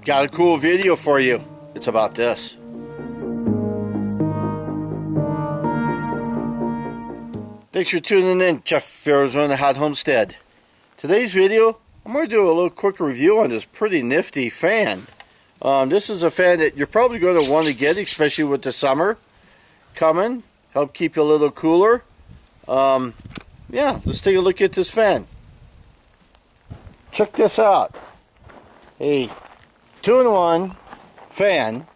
Got a cool video for you. It's about this. Thanks for tuning in, Jeff Arizona Hot Homestead. Today's video, I'm going to do a little quick review on this pretty nifty fan. This is a fan that you're probably going to want to get, especially with the summer coming. Help keep you a little cooler. Yeah, let's take a look at this fan. Check this out. A 2-in-1 fan.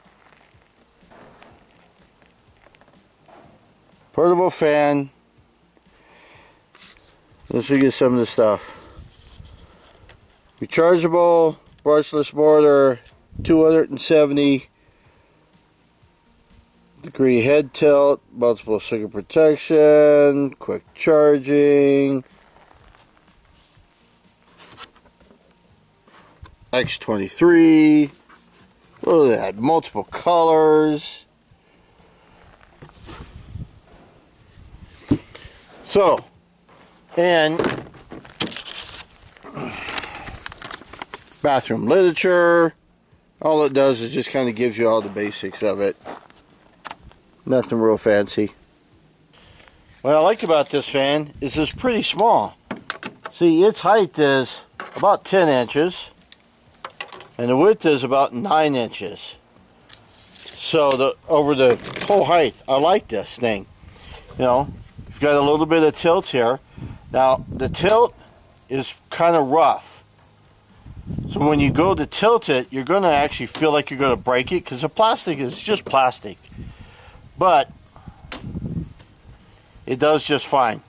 Portable fan. Let's show you some of the stuff. Rechargeable, brushless motor, 270 degree head tilt, multiple circuit protection, quick charging, X23, look at that, multiple colors. So, and bathroom literature. All it does is just kind of gives you all the basics of it. Nothing real fancy. What I like about this fan is it's pretty small. See, its height is about 10 inches and the width is about 9 inches. So over the whole height, I like this thing. You know, you've got a little bit of tilt here. Now, the tilt is kind of rough. So when you go to tilt it, you're going to actually feel like you're going to break it because the plastic is just plastic. But it does just fine.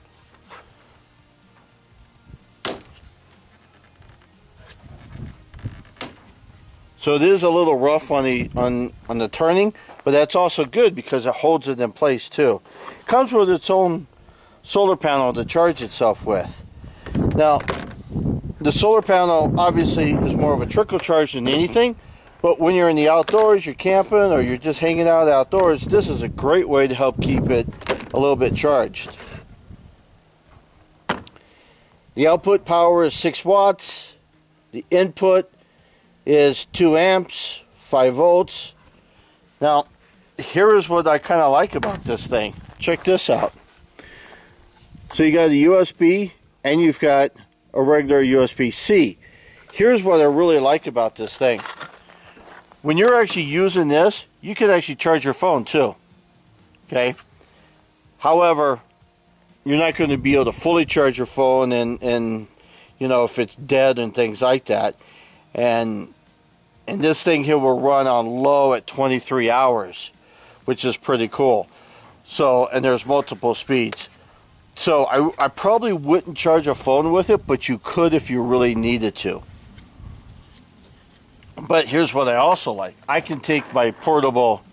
So it is a little rough on the turning, but that's also good because it holds it in place too. It comes with its own solar panel to charge itself with. Now, the solar panel obviously is more of a trickle charge than anything, but when you're in the outdoors, you're camping, or you're just hanging out outdoors, this is a great way to help keep it a little bit charged. The output power is 6 watts. The input is 2 amps, 5 volts. Now, here is what I kind of like about this thing. Check this out. So you got a USB, and you've got a regular USB-C. Here's what I really like about this thing. When you're actually using this, you can actually charge your phone too. Okay? However, you're not going to be able to fully charge your phone and you know, if it's dead and things like that. And this thing here will run on low at 23 hours, which is pretty cool. So, and there's multiple speeds. So I probably wouldn't charge a phone with it, but you could if you really needed to. But here's what I also like. I can take my portable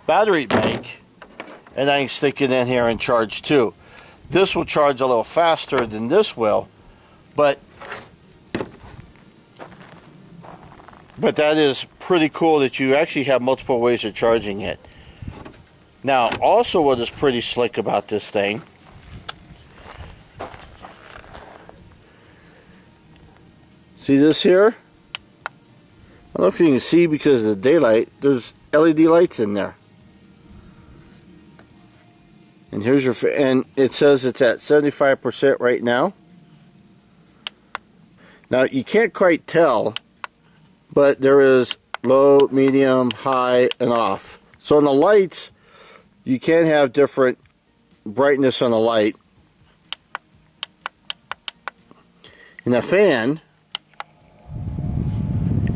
battery bank and I can stick it in here and charge too. This will charge a little faster than this will, but that is pretty cool that you actually have multiple ways of charging it. Now, also what is pretty slick about this thing, see this here? I don't know if you can see because of the daylight, there's LED lights in there. And here's your, and it says it's at 75% right now. Now you can't quite tell, but there is low, medium, high, and off. So on the lights, you can have different brightness on the light. In the fan,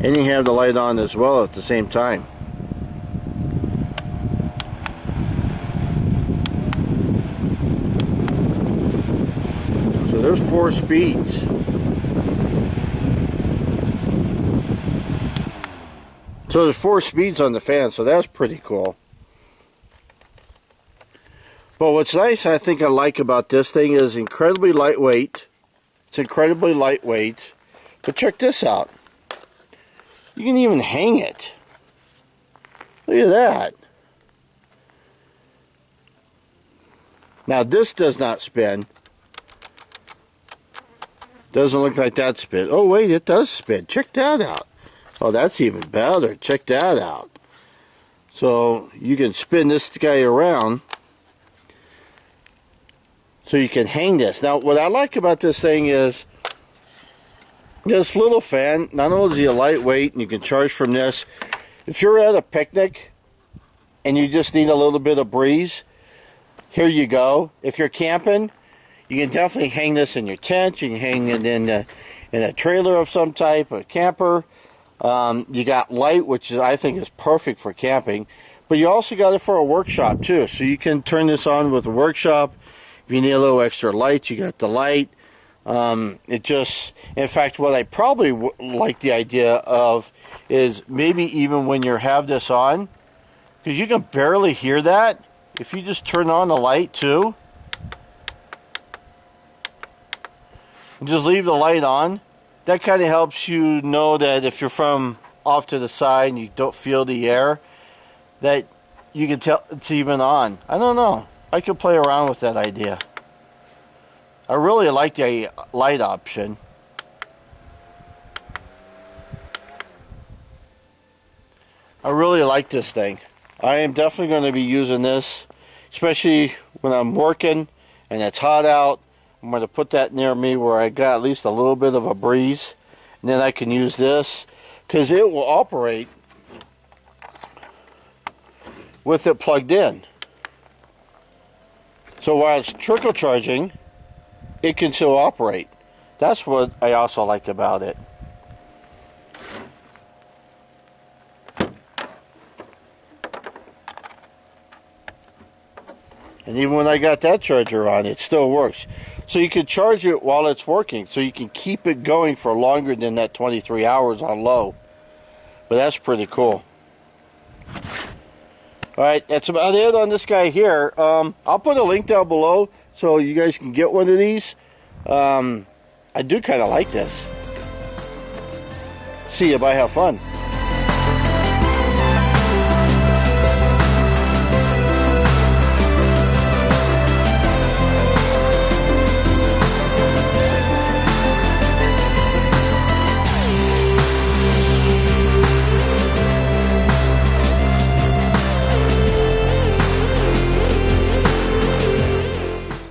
and you have the light on as well at the same time. So there's 4 speeds. So there's 4 speeds on the fan, so that's pretty cool. But what's nice, I think I like about this thing is incredibly lightweight. It's incredibly lightweight. But check this out. You can even hang it. Look at that. Now this does not spin. Doesn't look like that spin. Oh wait, it does spin. Check that out. Oh, that's even better. Check that out. So you can spin this guy around so you can hang this. Now, what I like about this thing is this little fan, not only is it lightweight and you can charge from this, if you're at a picnic and you just need a little bit of breeze, here you go. If you're camping, you can definitely hang this in your tent. You can hang it in a trailer of some type, a camper. You got light, which is, I think is perfect for camping. But you also got it for a workshop too. So you can turn this on with a workshop. If you need a little extra light, you got the light. It just, in fact, what I probably like the idea of is maybe even when you have this on, because you can barely hear that, if you just turn on the light too, and just leave the light on, that kind of helps you know that if you're from off to the side and you don't feel the air, that you can tell it's even on. I don't know. I could play around with that idea. I really like the light option. I really like this thing. I am definitely going to be using this, especially when I'm working and it's hot out. I'm going to put that near me where I got at least a little bit of a breeze, and then I can use this because it will operate with it plugged in. So while it's trickle charging, it can still operate. That's what I also like about it. And even when I got that charger on, it still works. So you can charge it while it's working, so you can keep it going for longer than that 23 hours on low. But that's pretty cool. Alright, that's about it on this guy here. I'll put a link down below so you guys can get one of these. I do kind of like this. See you, bye, have fun.